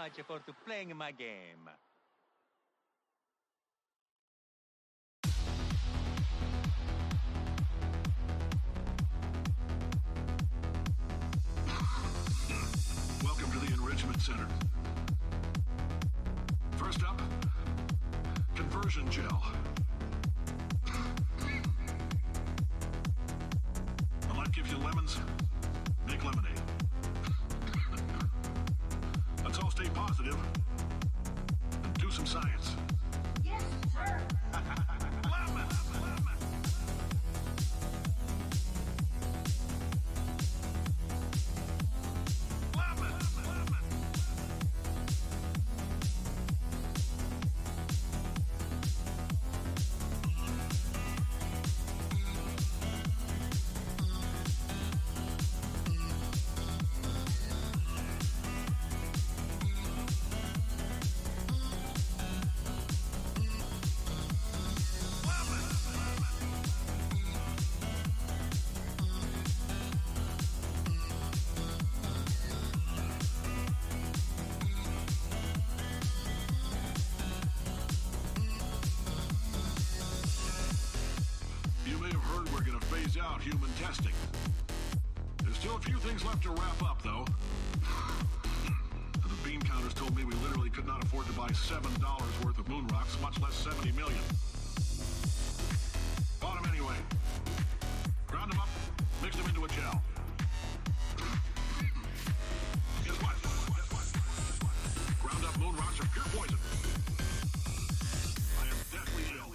much for to playing my game. Welcome to the Enrichment Center. First up, conversion gel. The light gives you lemons, make lemonade. Let's all stay positive and do some science. Yes, sir. Lemon! Lemon! Lemon! Lemon! You may have heard we're going to phase out human testing. There's still a few things left to wrap up, though. The bean counters told me we literally could not afford to buy $7 worth of moon rocks, much less 70 million. Bought them anyway. Ground them up, mixed them into a gel. Guess what? Ground up moon rocks are pure poison. I am deathly ill.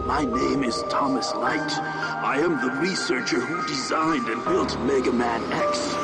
My name is Thomas Light. I am the researcher who designed and built Mega Man X.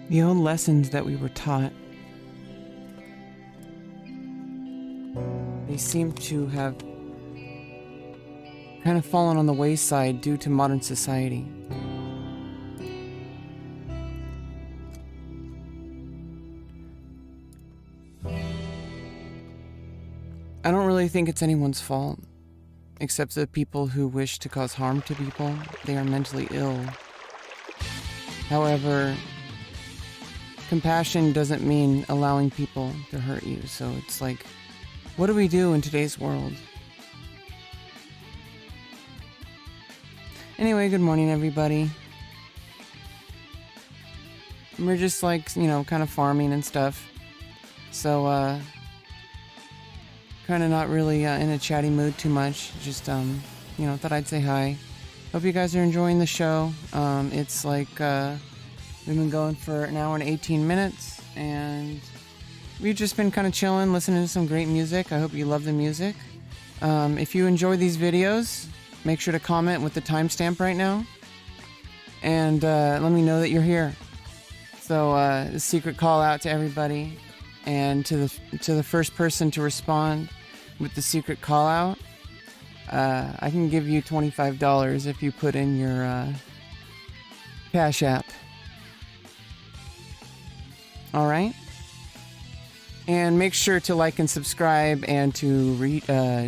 The old lessons that we were taught, they seem to have kind of fallen on the wayside due to modern society. I don't really think it's anyone's fault. except the people who wish to cause harm to people. They are mentally ill. However, compassion doesn't mean allowing people to hurt you. So it's like, what do we do in today's world? Anyway, good morning, everybody. We're just like, you know, kind of farming and stuff. So, kind of not really in a chatty mood too much. Just, you know, thought I'd say hi. Hope you guys are enjoying the show. It's like, we've been going for an hour and 18 minutes, and we've just been kind of chilling, listening to some great music. I hope you love the music. If you enjoy these videos, make sure to comment with the timestamp right now, and let me know that you're here. So, a secret call out to everybody, and to the first person to respond with the secret call out, I can give you $25 if you put in your Cash App. All right, and make sure to like and subscribe, and to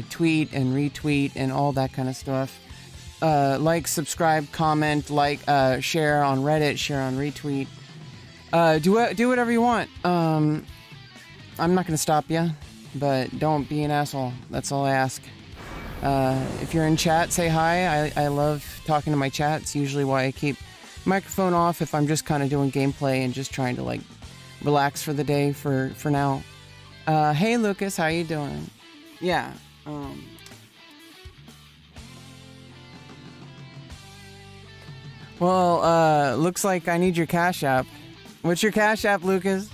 tweet and retweet and all that kind of stuff. Like, subscribe, comment, like, share on Reddit, share on retweet. Do whatever you want. I'm not gonna stop you, but don't be an asshole. That's all I ask. If you're in chat, say hi. I love talking to my chat. It's usually why I keep microphone off if I'm just kind of doing gameplay and just trying to like relax for the day for now. Hey Lucas, how you doing? Yeah. Well, looks like I need your Cash App. What's your Cash App, Lucas?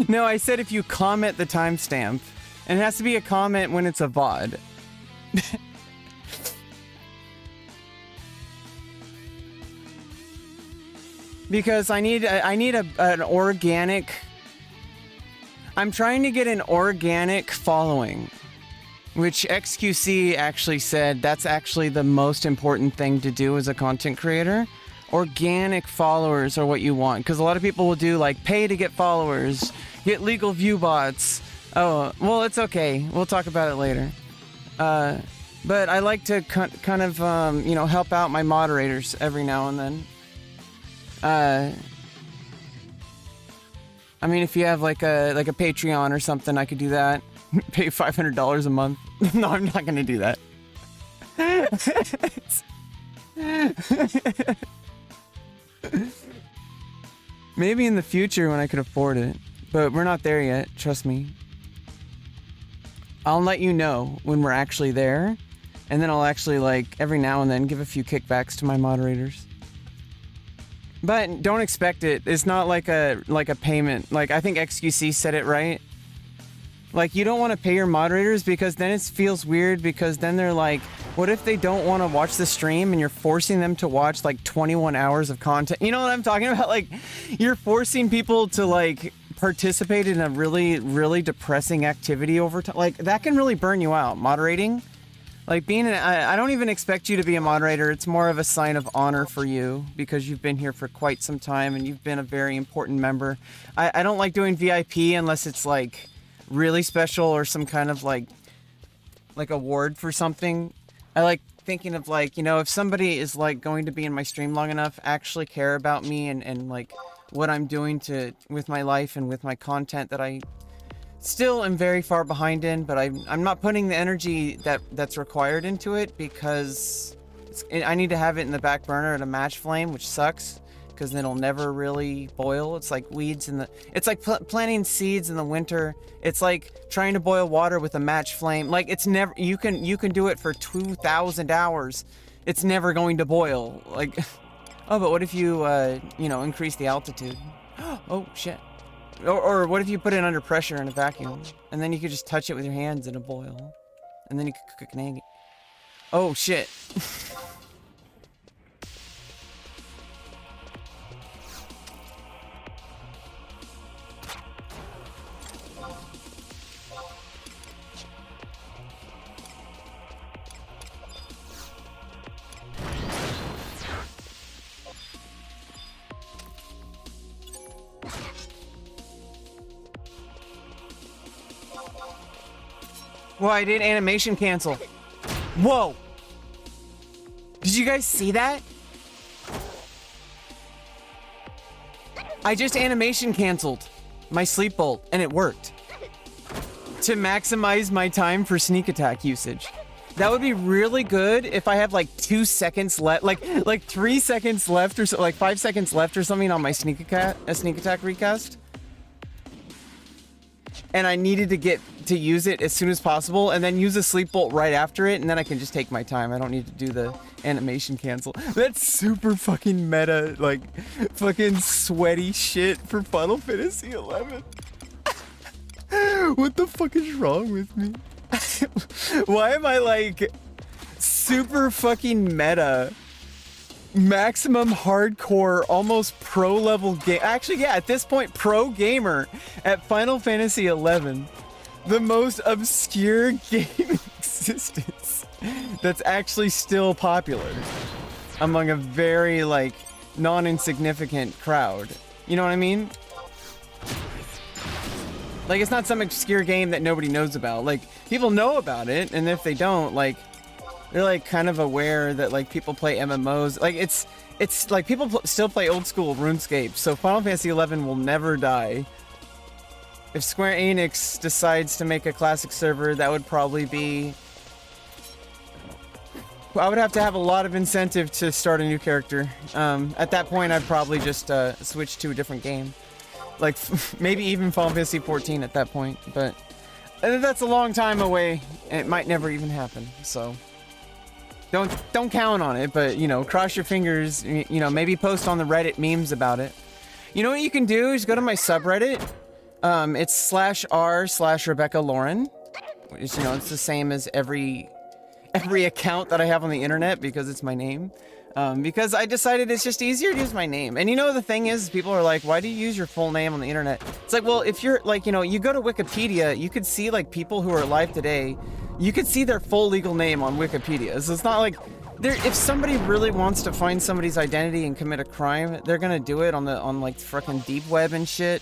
No, I said if you comment the timestamp. And it has to be a comment when it's a VOD. Because I need an organic... I'm trying to get an organic following. Which XQC actually said that's actually the most important thing to do as a content creator. Organic followers are what you want. Because a lot of people will do like pay to get followers, get legal view bots. Oh, well, it's okay. We'll talk about it later. But I like to kind of, you know, help out my moderators every now and then. I mean, if you have like a Patreon or something, I could do that. Pay $500 a month. No, I'm not gonna do that. Maybe in the future when I could afford it, but we're not there yet. Trust me. I'll let you know when we're actually there, and then I'll actually, like, every now and then give a few kickbacks to my moderators. But don't expect it. It's not like a payment. Like, I think XQC said it right. Like, you don't want to pay your moderators because then it feels weird, because then they're like, what if they don't want to watch the stream and you're forcing them to watch, like, 21 hours of content? You know what I'm talking about? Like, you're forcing people to, like, participate in a really, really depressing activity over time. Like, that can really burn you out. Moderating, like I don't even expect you to be a moderator. It's more of a sign of honor for you because you've been here for quite some time and you've been a very important member. I don't like doing VIP unless it's like really special or some kind of like award for something. I like thinking of, like, you know, if somebody is like going to be in my stream long enough, actually care about me and like what I'm doing with my life and with my content that I still am very far behind in, but I'm not putting the energy that's required into it because I need to have it in the back burner at a match flame, which sucks because then it'll never really boil. It's like weeds it's like planting seeds in the winter. It's like trying to boil water with a match flame. Like, it's never, you can do it for 2,000 hours. It's never going to boil. Like, oh, but what if you, you know, increase the altitude? Oh, shit. Or what if you put it under pressure in a vacuum? And then you could just touch it with your hands and it'll boil. And then you could cook an egg. Oh, shit. Well, I did animation cancel. Whoa! Did you guys see that? I just animation canceled my sleep bolt and it worked. To maximize my time for sneak attack usage. That would be really good if I have like 2 seconds left, like 3 seconds left or so, like 5 seconds left or something on my sneak attack recast. And I needed to get to use it as soon as possible and then use a sleep bolt right after it, and then I can just take my time. I don't need to do the animation cancel. That's super fucking meta, like fucking sweaty shit for Final Fantasy 11. What the fuck is wrong with me? Why am I like super fucking meta? Maximum hardcore, almost pro level game. Actually, yeah, at this point, pro gamer at Final Fantasy 11. The most obscure game in existence that's actually still popular among a very like non-insignificant crowd. You know what I mean? Like, it's not some obscure game that nobody knows about. Like, people know about it, and if they don't, like, they're like kind of aware that like people play MMOs. Like it's like people still play old school RuneScape. So Final Fantasy 11 will never die. If Square Enix decides to make a classic server, that would probably be. I would have to have a lot of incentive to start a new character. At that point, I'd probably just switch to a different game, like maybe even Final Fantasy 14 at that point. But that's a long time away. And it might never even happen. So. Don't count on it, but, you know, cross your fingers, you know, maybe post on the Reddit memes about it. You know what you can do is go to my subreddit. It's /r/Rebecca Lauren, which, you know, it's the same as every account that I have on the internet because it's my name. Because I decided it's just easier to use my name. And you know, the thing is, people are like, why do you use your full name on the internet? It's like, well, if you're like, you know, you go to Wikipedia, you could see like people who are alive today, you could see their full legal name on Wikipedia. So it's not like, if somebody really wants to find somebody's identity and commit a crime, they're gonna do it on like frickin' deep web and shit.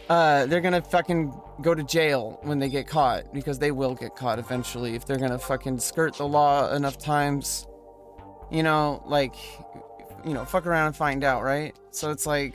They're gonna fucking go to jail when they get caught, because they will get caught eventually if they're gonna fucking skirt the law enough times. You know, like, you know, fuck around and find out, right? So it's like...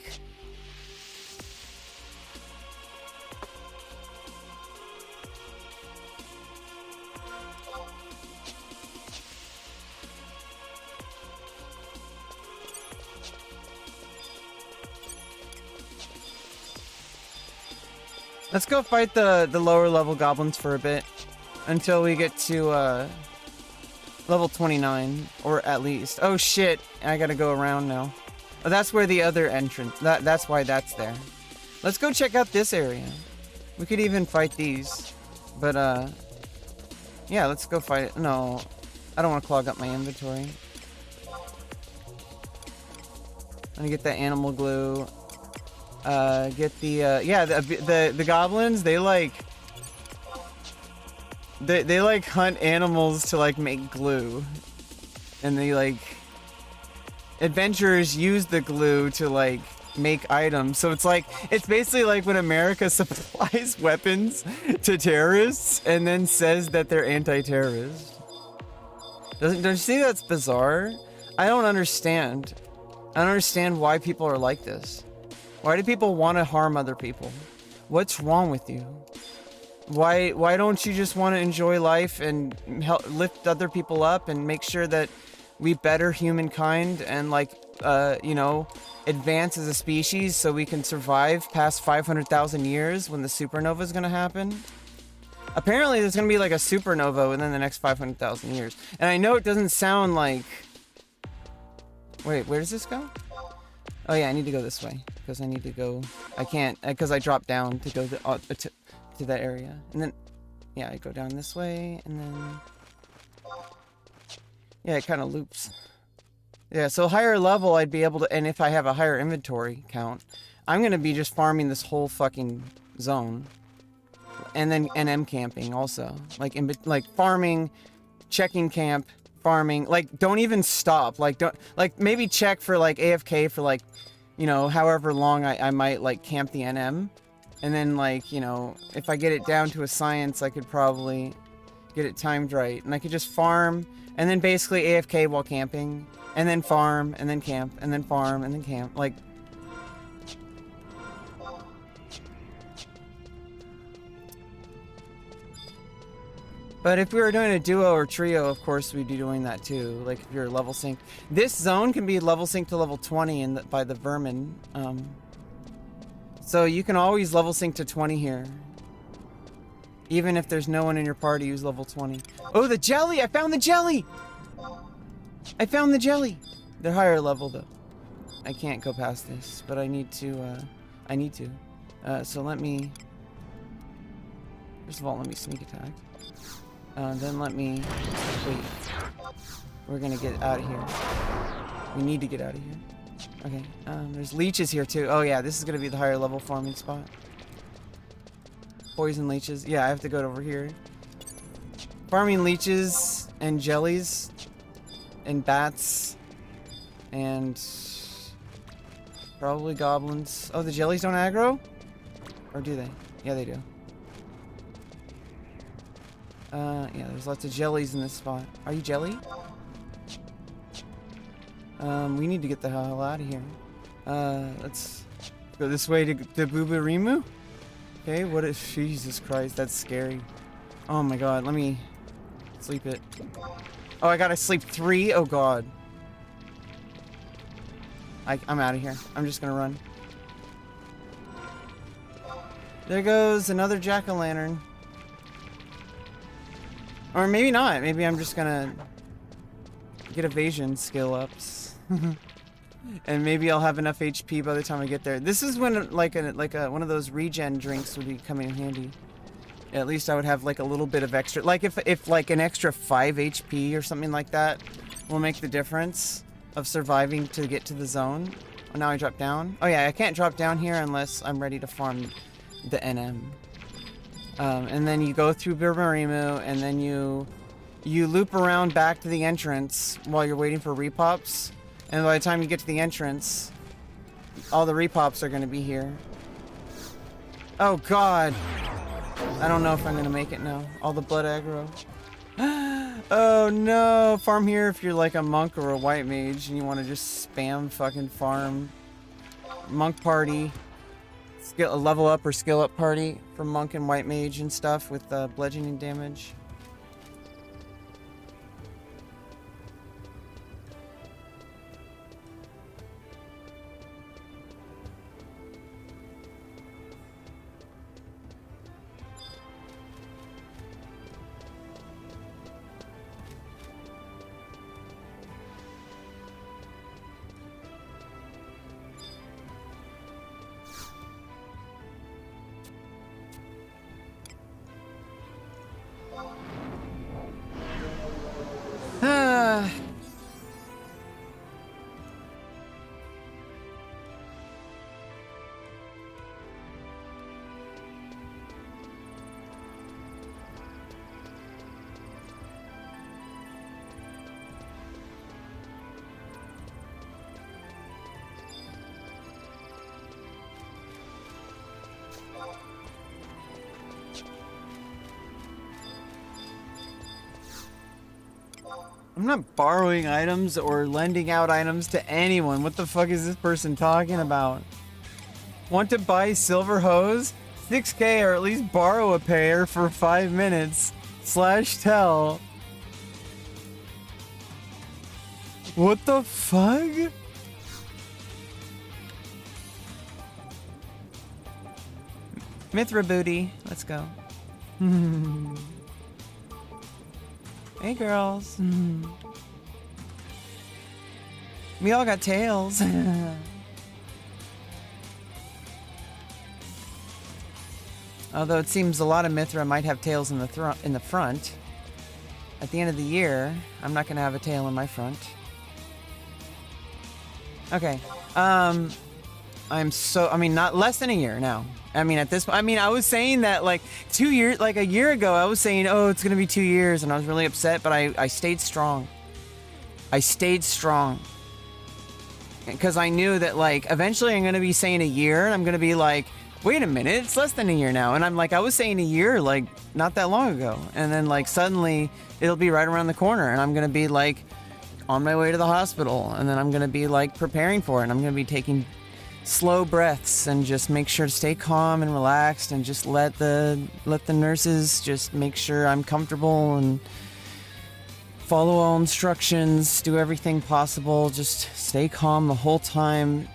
Let's go fight the lower level goblins for a bit until we get to level 29, or at least. Oh shit, I gotta go around now. Oh, that's where the other entrance, that's why that's there. Let's go check out this area. We could even fight these, but yeah, let's go fight it. No, I don't want to clog up my inventory. I'm gonna get that animal glue. Get the yeah, the goblins, they like they like hunt animals to like make glue, and they like adventurers use the glue to like make items. So it's like, it's basically like when America supplies weapons to terrorists and then says that they're anti-terrorist. Don't you see that's bizarre? I don't understand. I don't understand why people are like this. Why do people want to harm other people? What's wrong with you? Why don't you just want to enjoy life and help lift other people up and make sure that we better humankind and like you know, advance as a species so we can survive past 500,000 years when the supernova is going to happen? Apparently there's going to be like a supernova within the next 500,000 years. And I know it doesn't sound like... Wait, where does this go? Oh yeah, I need to go this way because I need to go... I can't, because I dropped down to go to that area. And then, yeah, I go down this way and then... Yeah, it kind of loops. Yeah, so higher level I'd be able to... And if I have a higher inventory count, I'm going to be just farming this whole fucking zone. And then NM camping also. Like farming, checking camp, farming. Like, don't even stop. Like, don't... Like, maybe check for, like, AFK for, like, you know, however long I might, like, camp the NM. And then, like, you know, if I get it down to a science, I could probably... get it timed right. And I could just farm and then basically AFK while camping. And then farm and then camp and then farm and then camp. Like... But if we were doing a duo or trio, of course we'd be doing that too. Like if you're level sync. This zone can be level sync to level 20 by the vermin. So you can always level sync to 20 here. Even if there's no one in your party who's level 20. Oh, the jelly! I found the jelly! I found the jelly! They're higher level though. I can't go past this, but I need to, so let me... First of all, let me sneak attack. Then let me... Wait. We're gonna get out of here. We need to get out of here. Okay, there's leeches here too. Oh yeah, this is gonna be the higher level farming spot. Poison leeches. Yeah, I have to go over here. Farming leeches and jellies and bats and probably goblins. Oh, the jellies don't aggro? Or do they? Yeah, they do. Yeah, there's lots of jellies in this spot. Are you jelly? We need to get the hell out of here. Let's go this way to Bubarimu. Okay, what is... Jesus Christ, that's scary. Oh my god, let me sleep it. Oh, I gotta sleep 3? Oh god. I'm out of here. I'm just gonna run. There goes another jack-o'-lantern. Or maybe not. Maybe I'm just gonna get evasion skill ups. And maybe I'll have enough HP by the time I get there. This is when one of those regen drinks would be coming in handy. At least I would have like a little bit of extra, like if like an extra 5 HP or something like that will make the difference of surviving to get to the zone. Oh, now I drop down. Oh yeah, I can't drop down here unless I'm ready to farm the NM. And then you go through Bubarimu, and then you loop around back to the entrance while you're waiting for repops. And by the time you get to the entrance, all the repops are going to be here. Oh god. I don't know if I'm going to make it now. All the blood aggro. Oh no. Farm here if you're like a monk or a white mage and you want to just spam fucking farm. Monk party. A level up or skill up party for monk and white mage and stuff with bludgeoning damage. I'm not borrowing items or lending out items to anyone. What the fuck is this person talking about? Want to buy silver hose? 6K or at least borrow a pair for 5 minutes. /tell. What the fuck? Mithra booty. Let's go. Hey girls. We all got tails. Although it seems a lot of Mithra might have tails in the front. At the end of the year, I'm not gonna have a tail in my front. Okay. Not less than a year now. I mean, at this point, I was saying that like 2 years, like a year ago, I was saying, oh, it's gonna be 2 years, and I was really upset, but I stayed strong. I stayed strong. Because I knew that like, eventually I'm gonna be saying a year, and I'm gonna be like, wait a minute, it's less than a year now. And I'm like, I was saying a year, like, not that long ago. And then, like, suddenly it'll be right around the corner, and I'm going to be, like, on my way to the hospital. And then I'm going to be, like, preparing for it. And I'm going to be taking slow breaths and just make sure to stay calm and relaxed and just let the nurses just make sure I'm comfortable and follow all instructions, do everything possible, just stay calm the whole time.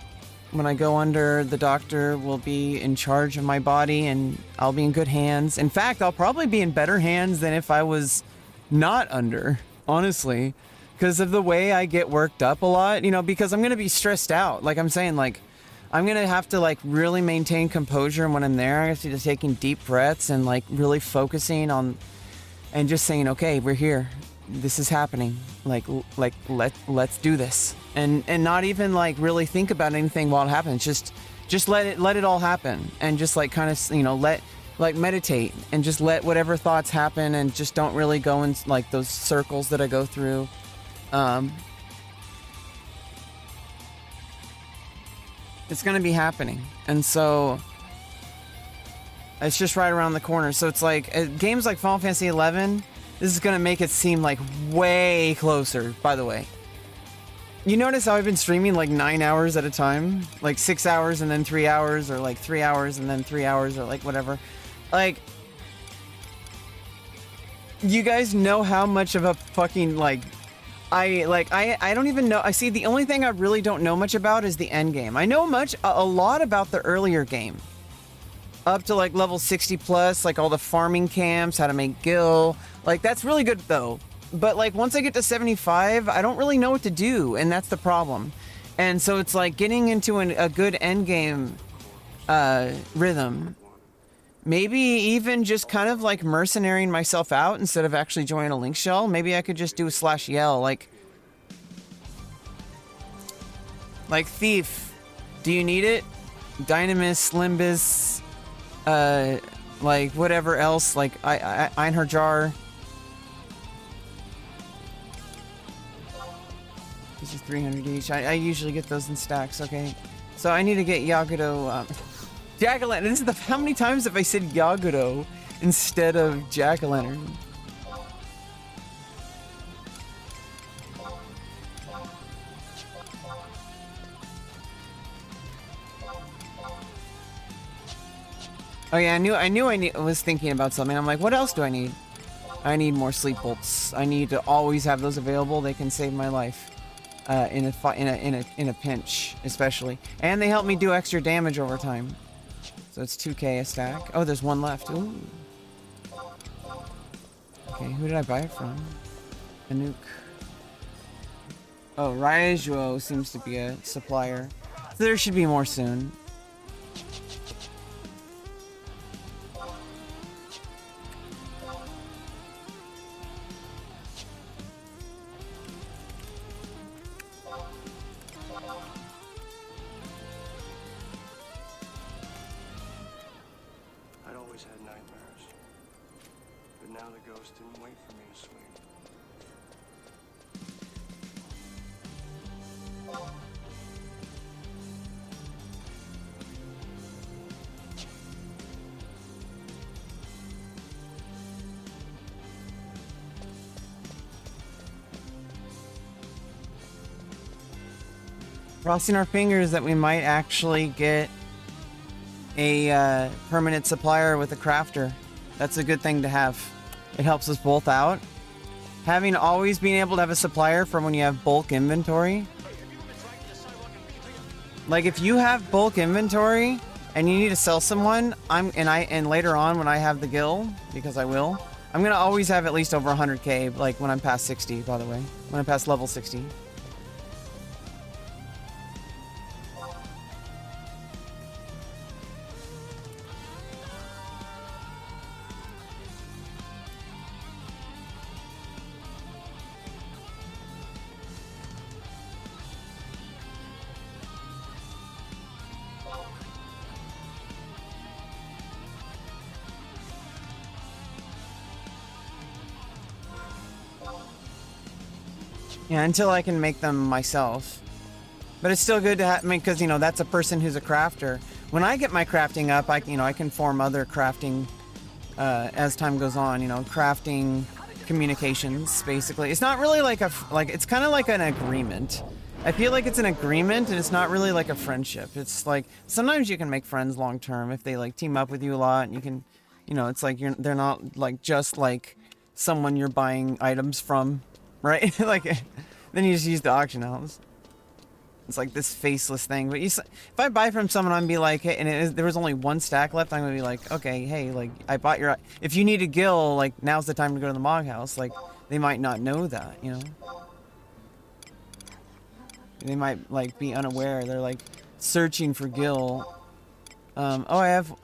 When I go under, the doctor will be in charge of my body and I'll be in good hands. In fact, I'll probably be in better hands than if I was not under, honestly, because of the way I get worked up a lot, you know, because I'm going to be stressed out. Like I'm saying, like, I'm going to have to, like, really maintain composure when I'm there. I have to be taking deep breaths and, like, really focusing on and just saying, okay, we're here. This is happening. Let's do this. And not even, like, really think about anything while it happens. Just let it all happen. And just, like, kind of, you know, meditate and just let whatever thoughts happen and just don't really go in, like, those circles that I go through. It's going to be happening. And so it's just right around the corner. So it's like games like Final Fantasy 11, this is going to make it seem like way closer, by the way. You notice how I've been streaming like 9 hours at a time? Like 6 hours and then 3 hours, or like 3 hours and then 3 hours, or like whatever. Like, you guys know how much of a fucking, like, I don't even know. I see, the only thing I really don't know much about is the end game. I know a lot about the earlier game. Up to like level 60 plus, like all the farming camps, how to make gil. Like, that's really good though. But like once I get to 75, I don't really know what to do, and that's the problem. And so it's like getting into a good end game rhythm. Maybe even just kind of like mercenarying myself out instead of actually joining a link shell. Maybe I could just do a /yell, like Thief. Do you need it? Dynamis, Limbus, like whatever else, like Einherjar. This is 300 each. I usually get those in stacks. Okay, so I need to get Yaguro. Jack-o'-lantern. This is how many times have I said Yaguro instead of Jack-o'-lantern? Oh yeah, I was thinking about something. I'm like, what else do I need? I need more sleep bolts. I need to always have those available. They can save my life in a pinch, especially, and they help me do extra damage over time. So it's 2k a stack. Oh, there's one left. Ooh. Okay, who did I buy it from? Anuk. Oh, Raijuo seems to be a supplier. So there should be more soon. Crossing our fingers that we might actually get a permanent supplier with a crafter. That's a good thing to have. It helps us both out. Having always been able to have a supplier for when you have bulk inventory. Like if you have bulk inventory and you need to sell someone, and later on when I have the gil, because I will, I'm gonna always have at least over 100k, like when I'm past 60, by the way. When I'm past level 60. Yeah, until I can make them myself. But it's still good to have, I mean, because, you know, that's a person who's a crafter. when I get my crafting up, I can form other crafting as time goes on. Crafting communications, basically. It's not really like it's kind of like an agreement. I feel like it's an agreement, and it's not really like a friendship. It's like sometimes you can make friends long term if they like team up with you a lot, and you can, it's like they're not like just like someone you're buying items from, right? Like then you just use the auction house. It's like this faceless thing. But if I buy from someone, I'm be like, hey, and there was only one stack left, I'm gonna be like, okay, hey, like I bought your. If you need a gill, like now's the time to go to the Mog House. Like they might not know that, They might like be unaware. They're like searching for gill. Oh, oh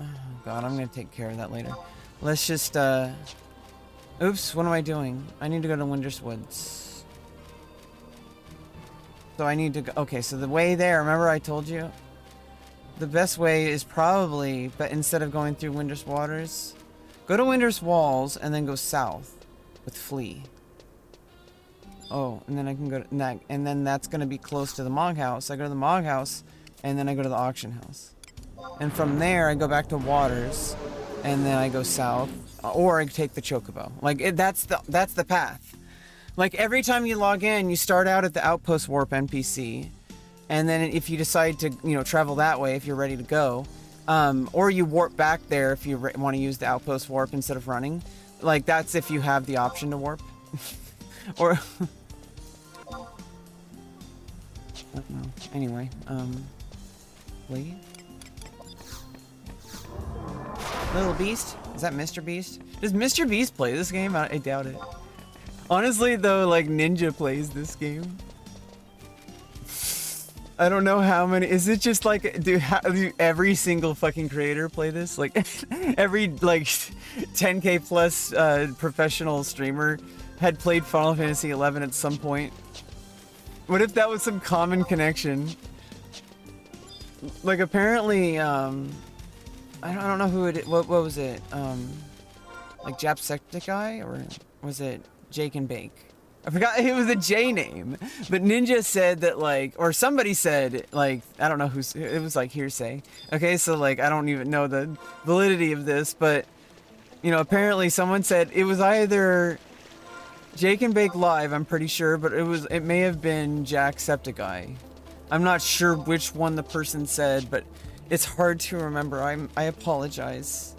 God, I'm gonna take care of that later. Let's just oops, what am I doing? I need to go to Windrest Woods. So I need to go. Okay, so the way there, remember I told you? The best way is probably, but instead of going through Windrest Waters, go to Windrest Walls and then go south with Flea. Oh, and then I can go to that, and then that's gonna be close to the Mog House. I go to the Mog House, and then I go to the auction house. And from there, I go back to Waters, and then I go south, or I take the Chocobo. Like that's the path. Like every time you log in, you start out at the Outpost Warp NPC, and then if you decide to travel that way, if you're ready to go, or you warp back there if you want to use the Outpost Warp instead of running. Like that's if you have the option to warp. Or anyway, leave. Little Beast? Is that Mr. Beast? Does Mr. Beast play this game? I doubt it. Honestly though, like Ninja plays this game. I don't know how many. Is it just like do every single fucking creator play this? Like every like 10K plus professional streamer had played Final Fantasy 11 at some point. What if that was some common connection? Like apparently, I don't know who it. What was it? Like Jacksepticeye, or was it Jake and Bake? I forgot. It was a J name, but Ninja said that like, or somebody said like, I don't know who's. It was like hearsay. Okay, so like I don't even know the validity of this, but apparently someone said it was either Jake and Bake Live, I'm pretty sure, but it may have been Jacksepticeye. I'm not sure which one the person said, but it's hard to remember. I apologize.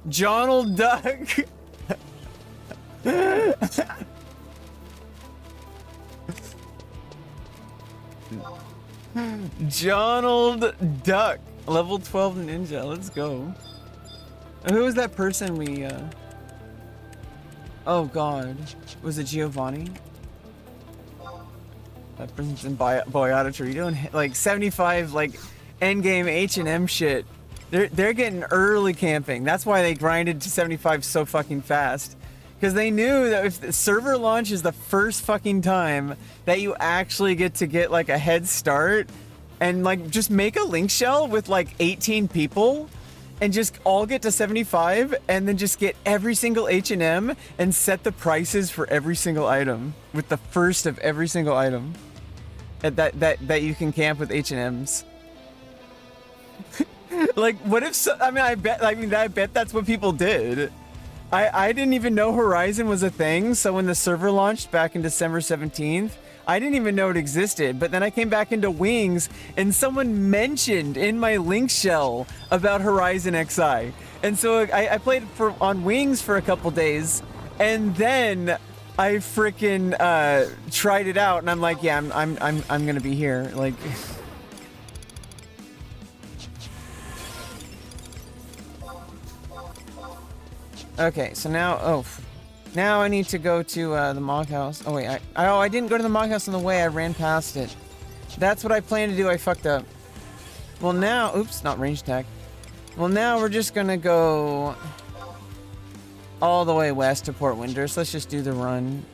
Jonald Duck. Jonald Duck, level 12 ninja. Let's go. Who was that person we Oh God, was it Giovanni? That person's in Boyata Tree doing like 75 like endgame H&M shit. They're getting early camping. That's why they grinded to 75 so fucking fast. Because they knew that if the server launch is the first fucking time that you actually get like a head start and like just make a link shell with like 18 people and just all get to 75 and then just get every single H&M and set the prices for every single item with the first of every single item that you can camp with H&Ms. Like what if I bet that's what people did. I didn't even know Horizon was a thing, so when the server launched back in December 17th, I didn't even know it existed, but then I came back into Wings and someone mentioned in my link shell about HorizonXI. And so I played on Wings for a couple days, and then I freaking tried it out, and I'm like, yeah, I'm gonna be here. Like okay, so now now I need to go to the Mog House. Oh wait, I didn't go to the Mog House on the way. I ran past it. That's what I planned to do. I fucked up. Well now, oops, not range attack. Well now we're just gonna go all the way west to Port Windrest. Let's just do the run.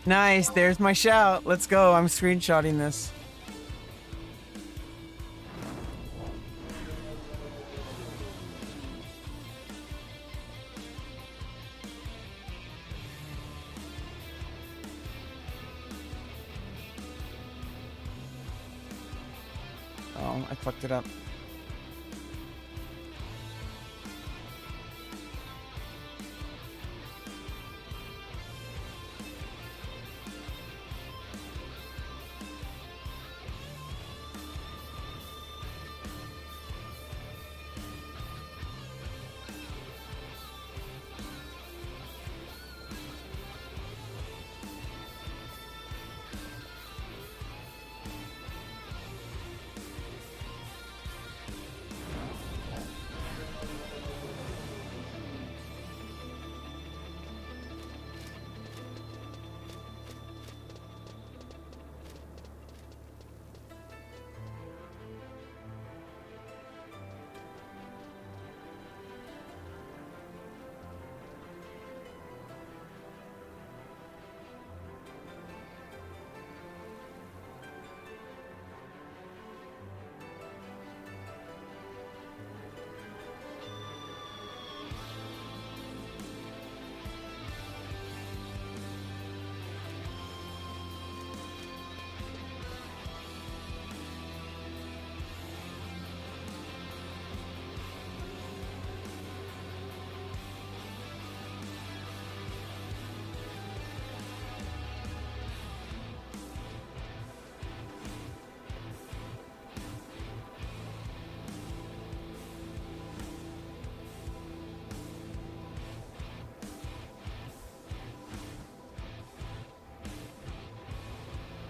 Nice, there's my shout. Let's go. I'm screenshotting this. Oh, I fucked it up.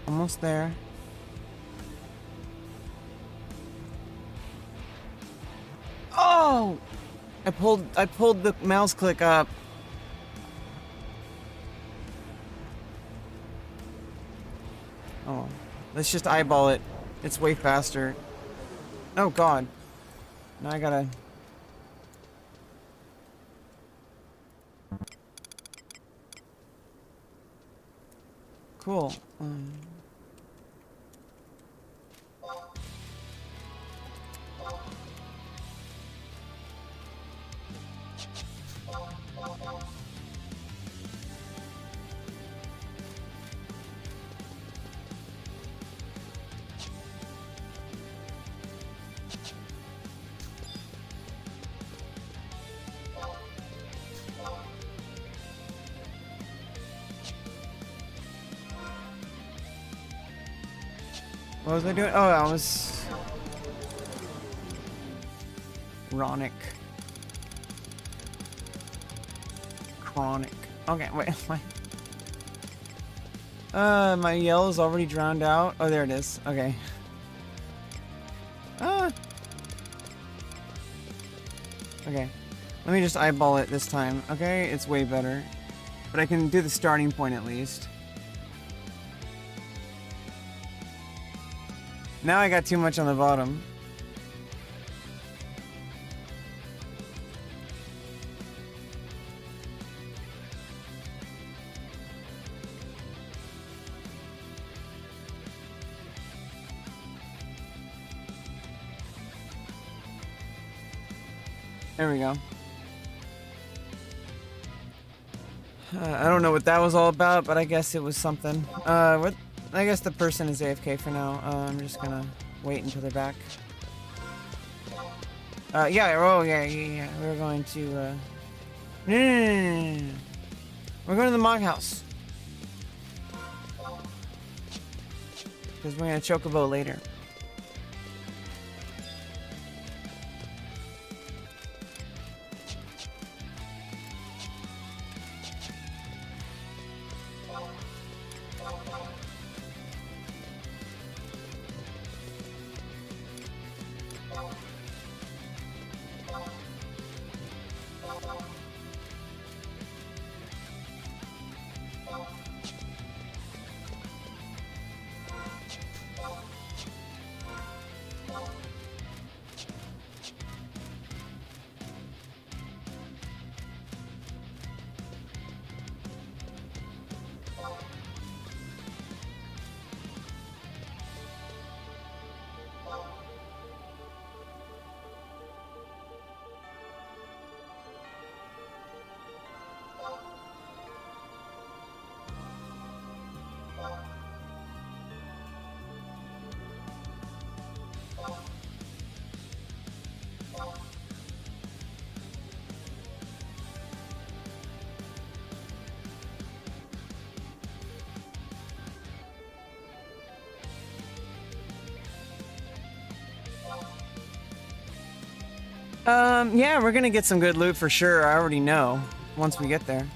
Almost there. Oh! I pulled the mouse click up. Oh, let's just eyeball it. It's way faster. Oh god. Now I gotta... Cool. What was I doing? Oh, I was... Chronic. Okay, wait, my yell is already drowned out. Oh, there it is. Okay. Okay. Let me just eyeball it this time. Okay, it's way better. But I can do the starting point at least. Now I got too much on the bottom. There we go. I don't know what that was all about, but I guess it was something. What? I guess the person is AFK for now. I'm just gonna wait until they're back. Yeah, oh, yeah. We're going to, No. We're going to the Mog House. Because we're gonna chocobo later. Yeah, we're gonna get some good loot for sure. I already know once we get there.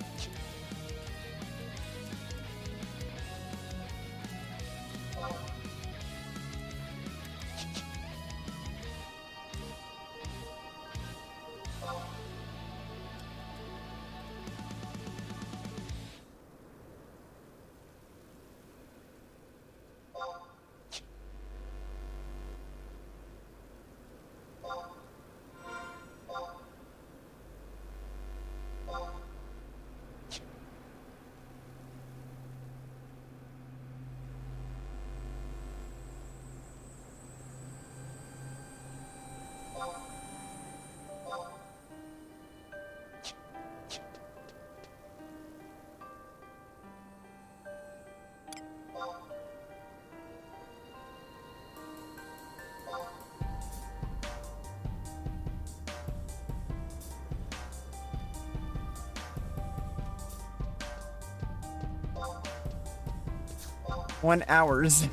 $1 hours.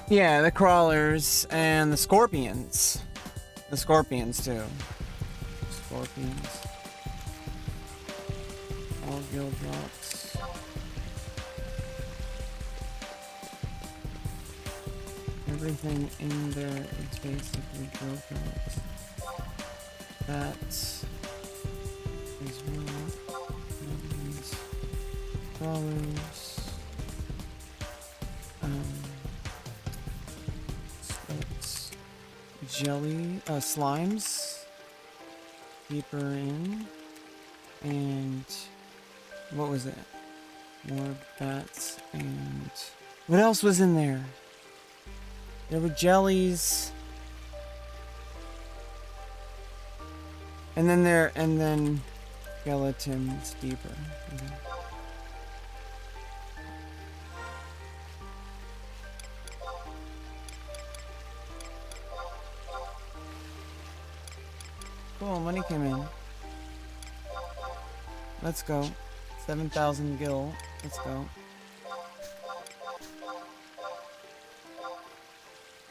Yeah, the crawlers and the scorpions. The scorpions too. Scorpions. All guild drops. Everything in there is basically guild drops. That is well. These crawlers. Jelly, slimes, deeper in, and what was it? More bats, and what else was in there? There were jellies, and then skeletons deeper. Okay. Cool, money came in. Let's go. 7,000 gil. Let's go.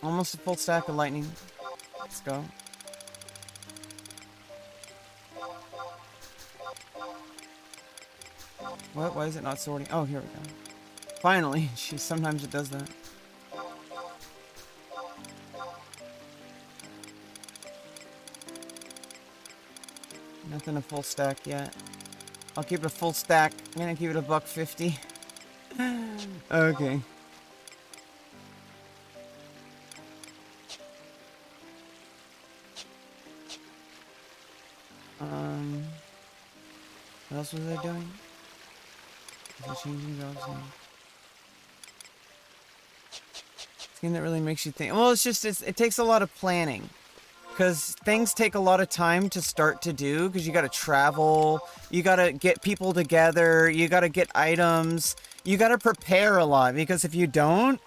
Almost a full stack of lightning. Let's go. What? Why is it not sorting? Oh, here we go. Finally. Jeez, sometimes it does that. Nothing a full stack yet. I'll keep it a full stack. I'm gonna keep it $1.50. Okay. What else was I doing? Was I changing jobs now? Thing that really makes you think. Well, it takes a lot of planning. Because things take a lot of time to start to do, because you got to travel, you got to get people together, you got to get items, you got to prepare a lot, because if you don't,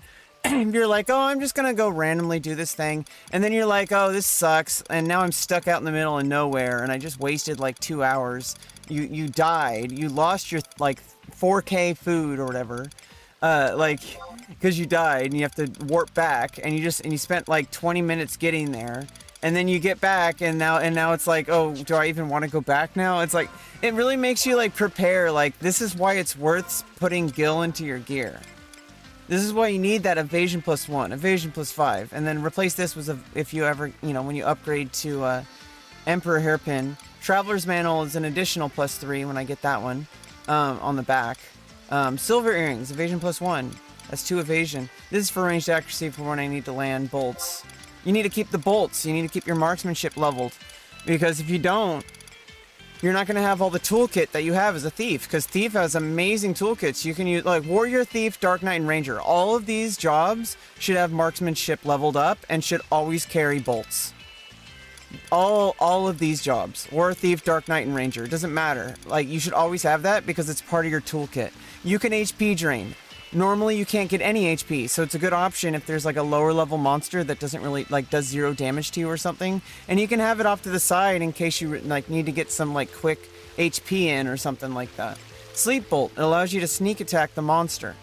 you're like, oh, I'm just going to go randomly do this thing, and then you're like, oh, this sucks, and now I'm stuck out in the middle of nowhere, and I just wasted like 2 hours. You died, you lost your like 4K food or whatever, because you died, and you have to warp back, and you spent like 20 minutes getting there. And then you get back, and now it's like, oh, do I even want to go back now? It's like, it really makes you like prepare. Like, this is why it's worth putting gil into your gear. This is why you need that evasion +1, evasion +5, and then replace this with if you ever, when you upgrade to Emperor Hairpin. Traveler's Manual is an additional +3 when I get that one on the back. Silver earrings, evasion +1. That's 2 evasion. This is for ranged accuracy for when I need to land bolts. You need to keep the bolts. You need to keep your marksmanship leveled. Because if you don't, you're not going to have all the toolkit that you have as a thief. Because thief has amazing toolkits. You can use, like, warrior, thief, dark knight, and ranger. All of these jobs should have marksmanship leveled up and should always carry bolts. All of these jobs. Warrior, thief, dark knight, and ranger. It doesn't matter. Like, you should always have that because it's part of your toolkit. You can HP drain. Normally you can't get any HP, so it's a good option if there's like a lower level monster that doesn't really, like, does 0 damage to you or something, and you can have it off to the side in case you like need to get some like quick HP in or something like that. Sleep bolt, it allows you to sneak attack the monster.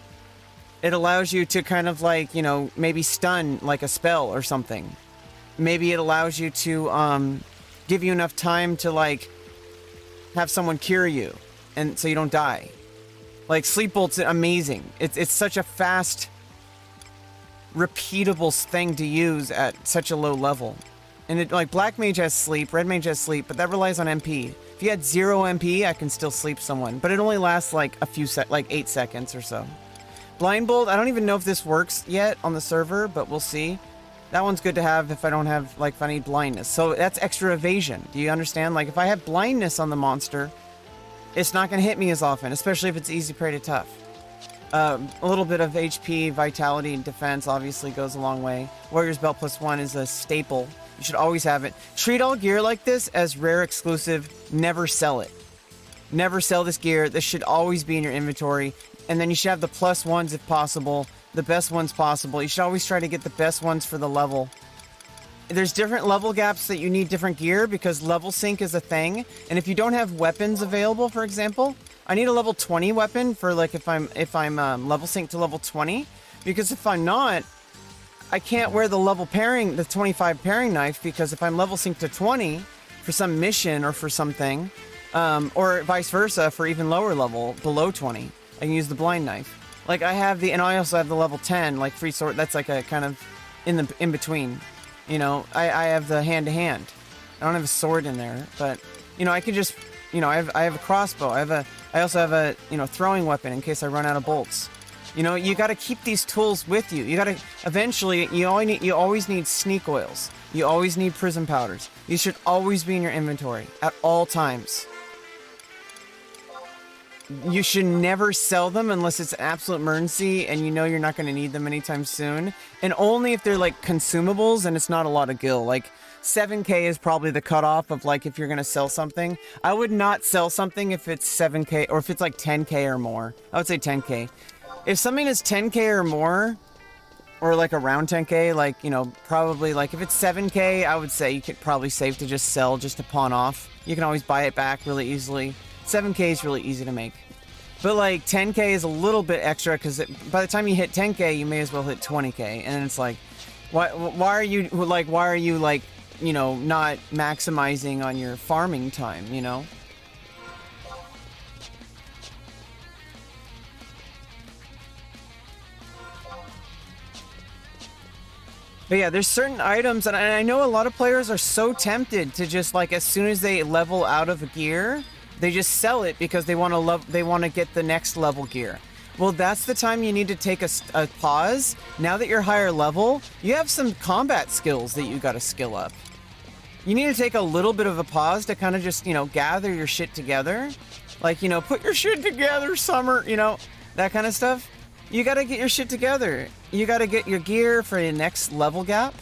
It allows you to kind of like, you know, maybe stun like a spell or something. Maybe it allows you to give you enough time to like have someone cure you and so you don't die. Like, Sleep Bolt's amazing. It's such a fast, repeatable thing to use at such a low level. And it, like, Black Mage has sleep, Red Mage has sleep, but that relies on MP. If you had 0 MP, I can still sleep someone. But it only lasts, like, like 8 seconds or so. Blind Bolt, I don't even know if this works yet on the server, but we'll see. That one's good to have if I don't have, like, if I need blindness. So that's extra evasion. Do you understand? Like, if I have blindness on the monster, it's not going to hit me as often, especially if it's easy prey to tough. A little bit of HP, vitality, and defense obviously goes a long way. Warrior's Belt +1 is a staple. You should always have it. Treat all gear like this as rare exclusive. Never sell it. Never sell this gear. This should always be in your inventory. And then you should have the +1s if possible. The best ones possible. You should always try to get the best ones for the level. There's different level gaps that you need different gear because level sync is a thing. And if you don't have weapons available, for example, I need a level 20 weapon for like if I'm level sync to level 20, because if I'm not, I can't wear the level pairing, the 25 pairing knife, because if I'm level sync to 20 for some mission or for something, or vice versa for even lower level below 20, I can use the blind knife. Like I have and I also have the level 10 like free sword. That's like a kind of in between. You know, I have the hand-to-hand. I don't have a sword in there, but, you know, I could just, you know, I have a crossbow. I also have a, you know, throwing weapon in case I run out of bolts. You know, you got to keep these tools with you. You got to, eventually, you always need sneak oils. You always need prism powders. These should always be in your inventory at all times. You should never sell them unless it's an absolute emergency and you know you're not going to need them anytime soon. And only if they're like consumables and it's not a lot of gil. Like 7k is probably the cutoff of like if you're going to sell something. I would not sell something if it's 7k or if it's like 10k or more. I would say 10k. If something is 10k or more, or like around 10k, like, you know, probably like if it's 7k, I would say you could probably save to just sell, just to pawn off. You can always buy it back really easily. 7k is really easy to make. But like 10k is a little bit extra because by the time you hit 10k, you may as well hit 20k. And it's like, why are you like, you know, not maximizing on your farming time, you know? But yeah, there's certain items, and I know a lot of players are so tempted to just like, as soon as they level out of a gear, they just sell it because they want to get the next level gear. Well, that's the time you need to take a pause. Now that you're higher level, you have some combat skills that you got to skill up. You need to take a little bit of a pause to kind of just, you know, gather your shit together. Like, you know, put your shit together, Summer, you know, that kind of stuff. You got to get your shit together. You got to get your gear for the next level gap.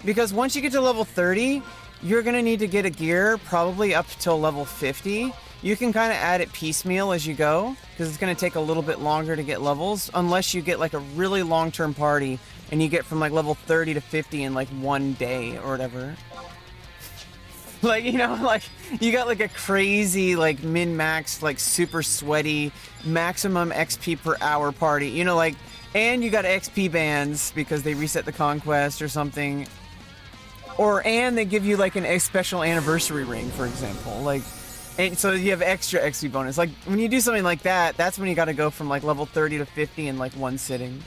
Because once you get to level 30, you're going to need to get a gear probably up till level 50. You can kind of add it piecemeal as you go, because it's going to take a little bit longer to get levels, unless you get like a really long-term party and you get from like level 30 to 50 in like one day or whatever. Like, you know, like you got like a crazy like min-max, like super sweaty, maximum XP per hour party, you know, like, and you got XP bands because they reset the conquest or something. And they give you like a special anniversary ring, for example. Like, and so you have extra XP bonus. Like when you do something like that, that's when you got to go from like level 30 to 50 in like one sitting.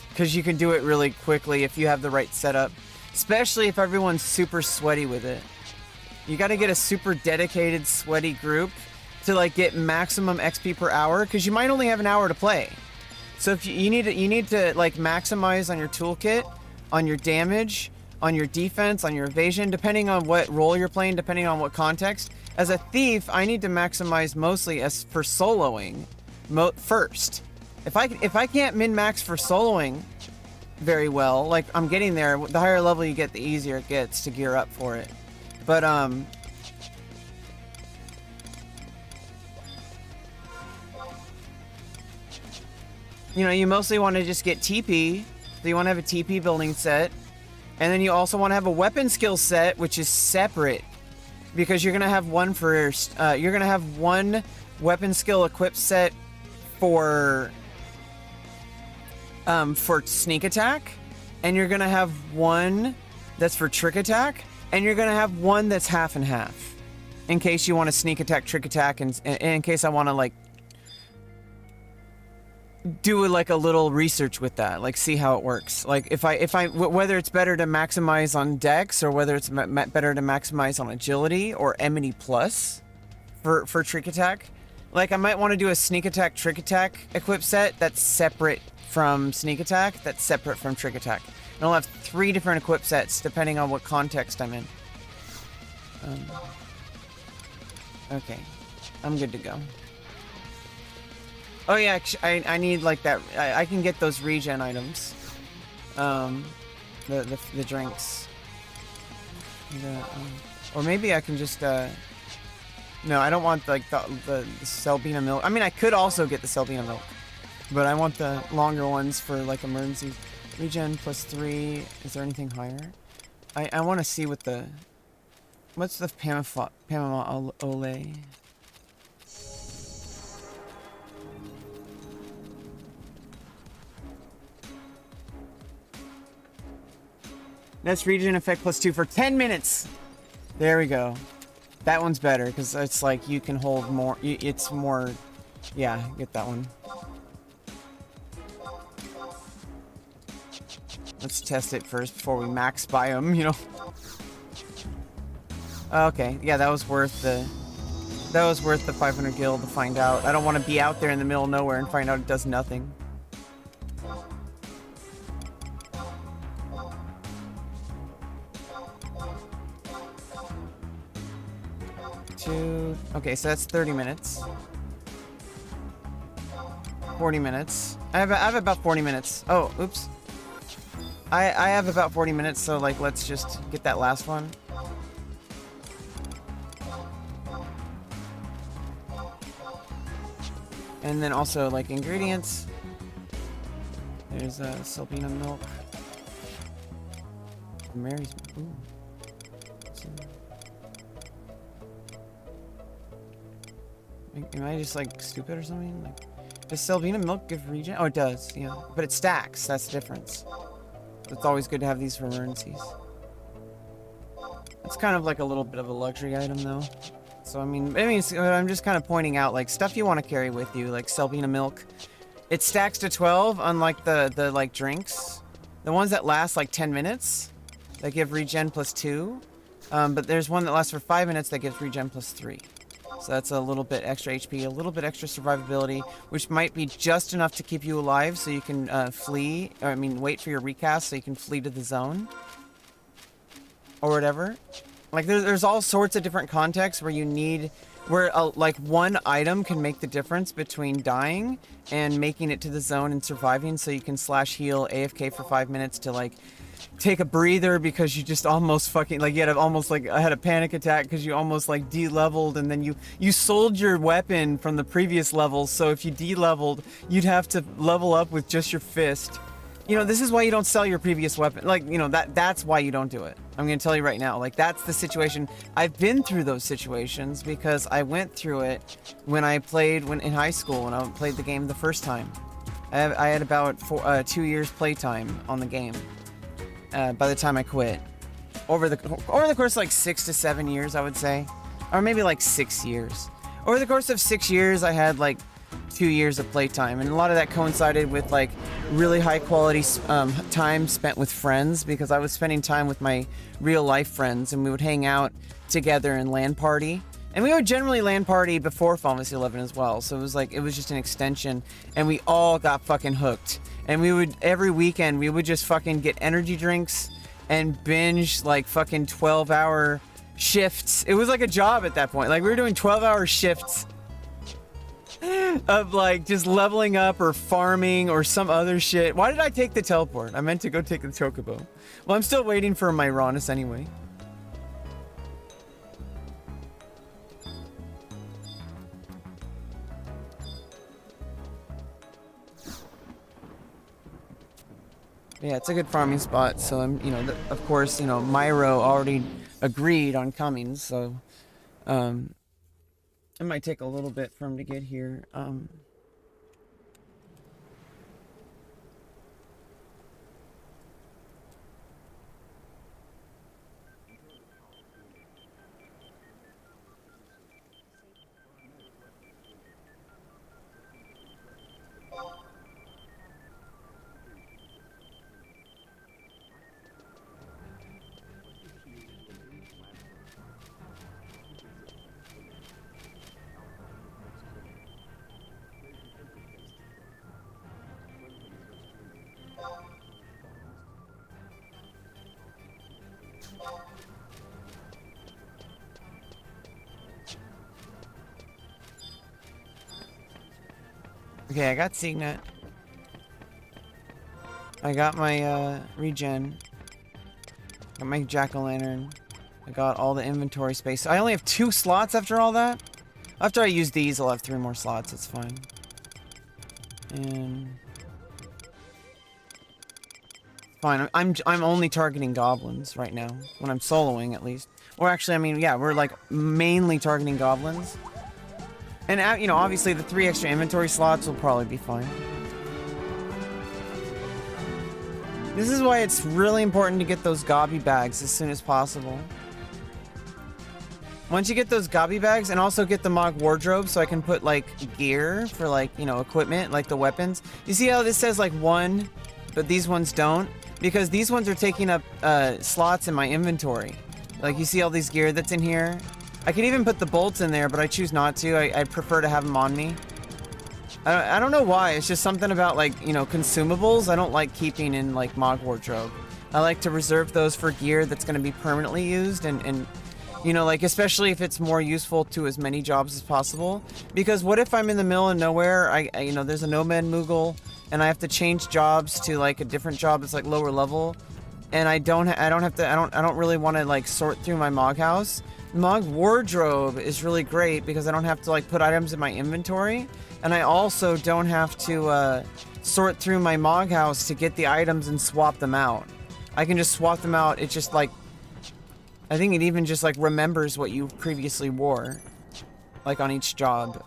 Because you can do it really quickly if you have the right setup. Especially if everyone's super sweaty with it. You got to get a super dedicated, sweaty group to like get maximum XP per hour, because you might only have an hour to play. So if you need to like maximize on your toolkit, on your damage, on your defense, on your evasion, depending on what role you're playing, depending on what context. As a thief, I need to maximize mostly as for soloing first. If I can't min-max for soloing very well, like I'm getting there, the higher level you get, the easier it gets to gear up for it. But you know, you mostly want to just get TP. So you want to have a TP building set. And then you also want to have a weapon skill set, which is separate. Because you're going to have one first. You're going to have one weapon skill equip set for sneak attack. And you're going to have one that's for trick attack. And you're going to have one that's half and half. In case you want to sneak attack, trick attack, and in case I want to like do like a little research with that, like see how it works. Like if I whether it's better to maximize on dex or whether it's better to maximize on agility or enmity plus for trick attack. Like I might want to do a sneak attack, trick attack equip set that's separate from sneak attack, that's separate from trick attack. And I'll have 3 different equip sets depending on what context I'm in. Okay, I'm good to go. Oh yeah, I need like that. I can get those regen items. The drinks. Or maybe I can just no, I don't want like the Selbina milk. I mean, I could also get the Selbina milk, but I want the longer ones for like emergencies. Regen +3. Is there anything higher? I want to see what the what's the Pamama Ole. That's regen effect +2 for 10 minutes. There we go. That one's better because it's like you can hold more. It's more. Yeah, get that one. Let's test it first before we max biome, you know. Okay, yeah, that was worth the 500 gil to find out. I don't want to be out there in the middle of nowhere and find out it does nothing. Okay, so that's 30 minutes. 40 minutes. I have about 40 minutes. Oh, oops. I have about 40 minutes, so like let's just get that last one. And then also like ingredients. There's Selbina milk. Mary's. Ooh. Am I just like stupid or something? Like, does Selbina milk give regen? Oh, it does, yeah. But it stacks. That's the difference. It's always good to have these for emergencies. It's kind of like a little bit of a luxury item, though. So I mean, I'm just kind of pointing out like stuff you want to carry with you, like Selbina milk. It stacks to 12, unlike the like drinks. The ones that last like 10 minutes, that give regen +2. But there's one that lasts for 5 minutes that gives regen +3. So that's a little bit extra HP, a little bit extra survivability, which might be just enough to keep you alive so you can flee, or I mean wait for your recast so you can flee to the zone. Or whatever. Like there's all sorts of different contexts where you need, where like one item can make the difference between dying and making it to the zone and surviving, so you can slash heal AFK for 5 minutes to like take a breather because you just almost fucking like you had almost like I had a panic attack because you almost like de-leveled, and then you sold your weapon from the previous levels, so if you de-leveled you'd have to level up with just your fist. You know, this is why you don't sell your previous weapon. Like, you know, that's why you don't do it. I'm gonna tell you right now, like that's the situation. I've been through those situations because I went through it when I played in high school when I played the game the first time. I had about 2 years playtime on the game. By the time I quit, over the course of like 6 to 7 years, I would say, or maybe like 6 years. Over the course of 6 years, I had like 2 years of playtime, and a lot of that coincided with like really high quality time spent with friends, because I was spending time with my real life friends, and we would hang out together in LAN party, And we would generally LAN party before Final Fantasy 11 as well. So it was like, it was just an extension. And we all got fucking hooked. And we would, every weekend, we would just fucking get energy drinks and binge like fucking 12-hour shifts. It was like a job at that point. Like we were doing 12-hour shifts of like just leveling up or farming or some other shit. Why did I take the teleport? I meant to go take the chocobo. Well, I'm still waiting for my rawness anyway. Yeah, it's a good farming spot. So I'm, you know, of course, you know, Myro already agreed on coming. So, it might take a little bit for him to get here. Okay, I got Signet. I got my regen. Got my jack-o'-lantern. I got all the inventory space. I only have 2 slots after all that. After I use these, I'll have 3 more slots. It's fine. And fine. I'm only targeting goblins right now when I'm soloing, at least. Or actually, I mean, yeah, we're like mainly targeting goblins. And, you know, obviously the 3 extra inventory slots will probably be fine. This is why it's really important to get those gobby bags as soon as possible. Once you get those gobby bags, and also get the Mog wardrobe so I can put, like, gear for, like, you know, equipment, like the weapons. You see how this says, like, 1, but these ones don't? Because these ones are taking up slots in my inventory. Like, you see all these gear that's in here? I could even put the bolts in there, but I choose not to. I prefer to have them on me. I don't know why. It's just something about, like, you know, consumables I don't like keeping in, like, Mog wardrobe. I like to reserve those for gear that's going to be permanently used and, you know, like, especially if it's more useful to as many jobs as possible. Because what if I'm in the middle of nowhere, I you know, there's a Nomad Moogle, and I have to change jobs to, like, a different job that's, like, lower level, and I don't really want to, like, sort through my Mog house. Mog wardrobe is really great because I don't have to, like, put items in my inventory, and I also don't have to sort through my Mog house to get the items and swap them out. I can just swap them out. It's just like, I think it even just, like, remembers what you previously wore, like, on each job.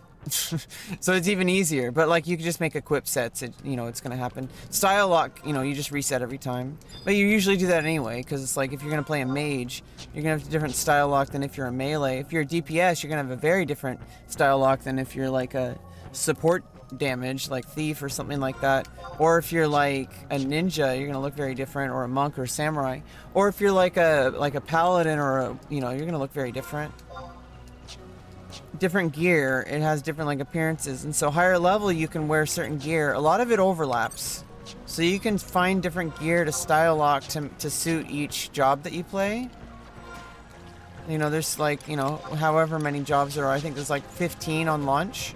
So it's even easier, but, like, you can just make equip sets. You know, it's gonna happen. Style lock, you know, you just reset every time, but you usually do that anyway, because it's like, if you're gonna play a mage, you're gonna have a different style lock than if you're a melee. If you're a DPS, you're gonna have a very different style lock than if you're, like, a support damage, like thief or something like that. Or if you're, like, a ninja, you're gonna look very different, or a monk or a samurai. Or if you're like a paladin, or a, you know, you're gonna look very different. Different gear, it has different, like, appearances, and so higher level you can wear certain gear. A lot of it overlaps, so you can find different gear to style lock to suit each job that you play. You know, there's, like, you know, however many jobs there are. I think there's like 15 on launch.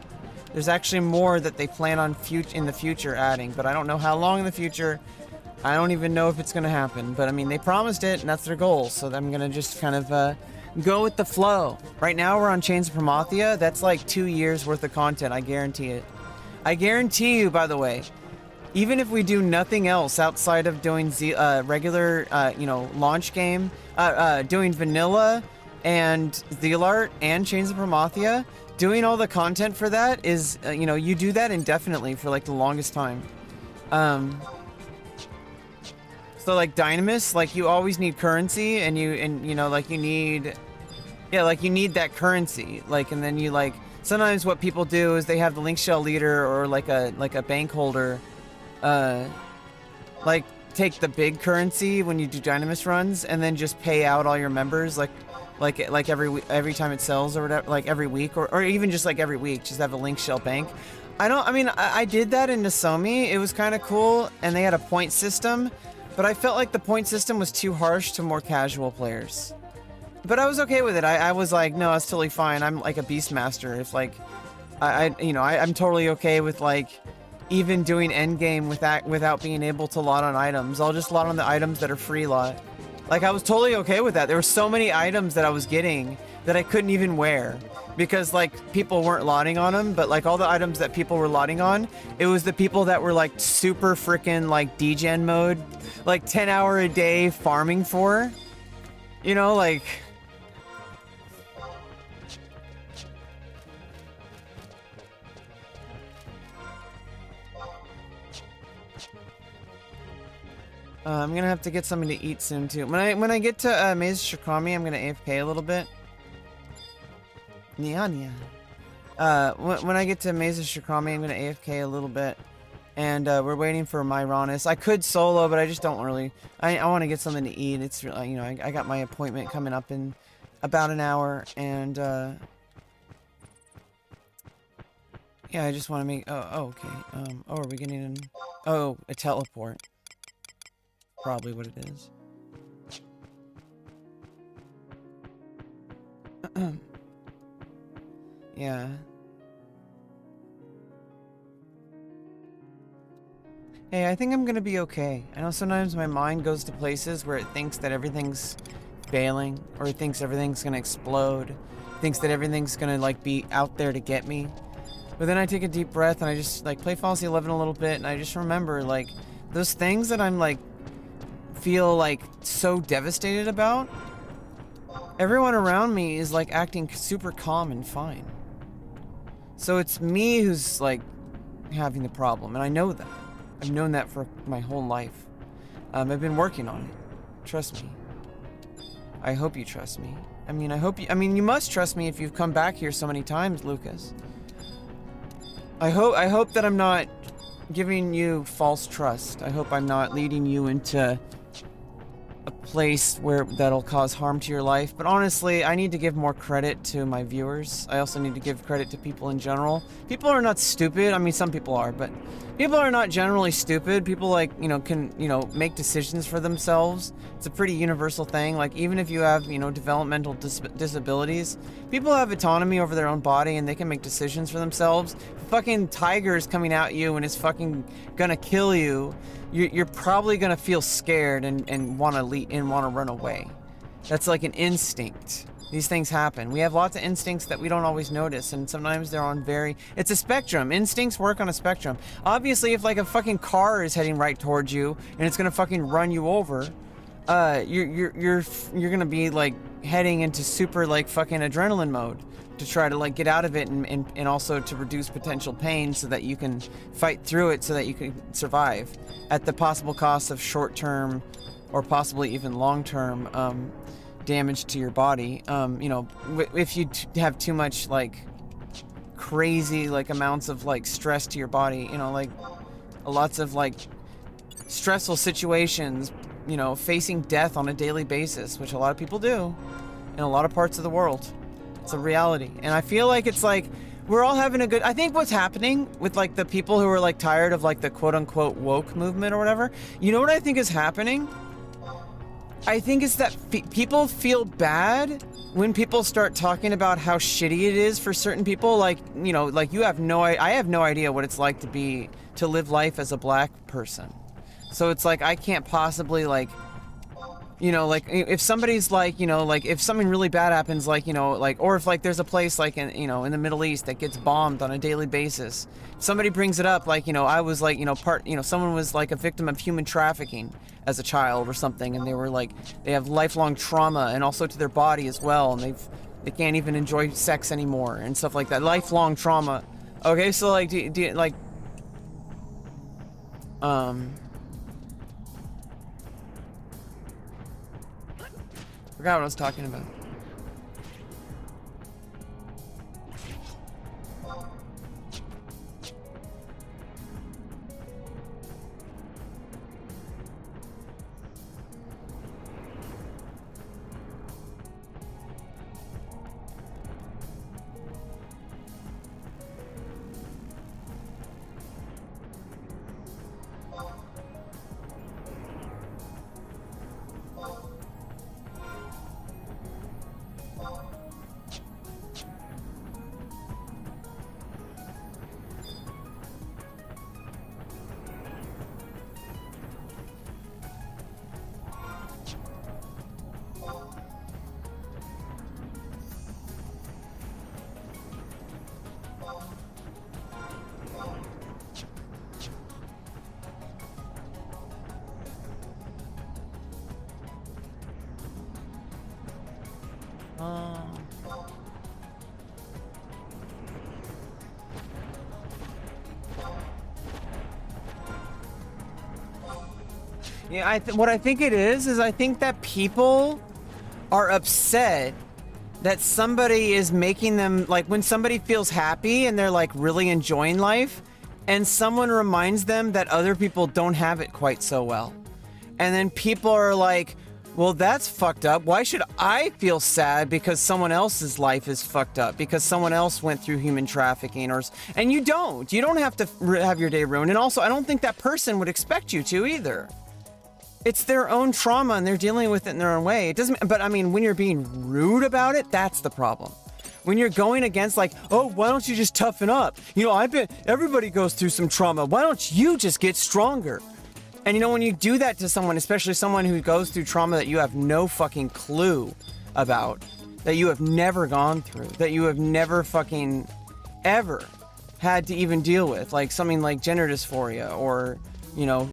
There's actually more that they plan on in the future adding, but I don't know how long in the future. I don't even know if it's gonna happen, but I mean, they promised it, and that's their goal, so I'm gonna just kind of go with the flow. Right now we're on Chains of Promathia. That's like 2 years worth of content, I guarantee it. I guarantee you, by the way, even if we do nothing else outside of doing regular, you know, launch game, doing vanilla and Zealart and Chains of Promathia, doing all the content for that is, you know, you do that indefinitely for, like, the longest time. So, like, Dynamis, like, you always need currency, and you know, like, you need, yeah, like, you need that currency, like, and then you, like, sometimes what people do is they have the link shell leader or like a bank holder, like, take the big currency when you do Dynamis runs, and then just pay out all your members, like like every time it sells or whatever, like every week, or even just like every week, just have a link shell bank. I did that in Nozomi. It was kind of cool, and they had a point system, but I felt like the point system was too harsh to more casual players. But I was okay with it. I was like, no, it's totally fine. I'm like a beastmaster. If like, I'm totally okay with like, even doing endgame without being able to lot on items. I'll just lot on the items that are free lot. Like, I was totally okay with that. There were so many items that I was getting that I couldn't even wear because like people weren't lotting on them, but like all the items that people were lotting on, it was the people that were like super freaking like degen mode, like 10 hour a day farming for, you know, like... I'm gonna have to get something to eat soon too. When I get to Maze Shikrami, I'm gonna AFK a little bit. Nya. When I get to Maze Shikrami, I'm gonna AFK a little bit, and we're waiting for Myronis. I could solo, but I just don't really. I want to get something to eat. It's you know, I got my appointment coming up in about an hour, and yeah, I just want to make. Oh, okay. Oh, are we getting in? Oh, a teleport. Probably what it is. Yeah. Hey, I think I'm gonna be okay. I know sometimes my mind goes to places where it thinks that everything's failing, or it thinks everything's gonna explode, thinks that everything's gonna like be out there to get me. But then I take a deep breath and I just like play Fantasy 11 a little bit, and I just remember like those things that I'm like feel like so devastated about. Everyone around me is like acting super calm and fine. So it's me who's like having the problem, and I know that. I've known that for my whole life. I've been working on it. Trust me. I hope you trust me. I mean, you must trust me if you've come back here so many times, Lucas. I hope that I'm not giving you false trust. I hope I'm not leading you into a place where that'll cause harm to your life. But honestly, I need to give more credit to my viewers. I also need to give credit to people in general. People are not stupid. I mean, some people are, but people are not generally stupid. People like, you know, can, you know, make decisions for themselves. It's a pretty universal thing. Like, even if you have, you know, developmental disabilities, people have autonomy over their own body and they can make decisions for themselves. Fucking tiger's coming at you and is fucking gonna kill you. You're probably gonna feel scared and want to run away. That's like an instinct. These things happen. We have lots of instincts that we don't always notice, and sometimes they're on it's a spectrum. Instincts work on a spectrum. Obviously, if like a fucking car is heading right towards you and it's gonna fucking run you over, you're gonna be like heading into super like fucking adrenaline mode to try to like get out of it and also to reduce potential pain so that you can fight through it so that you can survive at the possible cost of short-term or possibly even long-term damage to your body. You know, if you have too much like crazy like amounts of like stress to your body, you know, like lots of like stressful situations, you know, facing death on a daily basis, which a lot of people do in a lot of parts of the world. It's a reality. And I feel like it's like we're all having a good... I think what's happening with like the people who are like tired of like the quote-unquote woke movement or whatever, you know what I think is happening? I think it's that people feel bad when people start talking about how shitty it is for certain people. Like, you know, like I have no idea what it's like to live life as a black person. So it's like I can't possibly like, you know, like if somebody's like, you know, like if something really bad happens, like, you know, like, or if like there's a place like in, you know, in the Middle East that gets bombed on a daily basis, somebody brings it up, like, you know, I was like, you know, someone was like a victim of human trafficking as a child or something, and they were like, they have lifelong trauma and also to their body as well, and they can't even enjoy sex anymore and stuff like that. Lifelong trauma. Okay, so like, do you like, forgot what I was talking about. Yeah, what I think it is I think that people are upset that somebody is making them, like, when somebody feels happy and they're like really enjoying life, and someone reminds them that other people don't have it quite so well. And then people are like, well, that's fucked up. Why should I feel sad because someone else's life is fucked up? Because someone else went through human trafficking, and you don't have to have your day ruined. And also, I don't think that person would expect you to either. It's their own trauma and they're dealing with it in their own way. It doesn't, but I mean, when you're being rude about it, that's the problem. When you're going against, like, oh, why don't you just toughen up? You know, everybody goes through some trauma. Why don't you just get stronger? And you know, when you do that to someone, especially someone who goes through trauma that you have no fucking clue about, that you have never gone through, that you have never fucking ever had to even deal with, like something like gender dysphoria or, you know,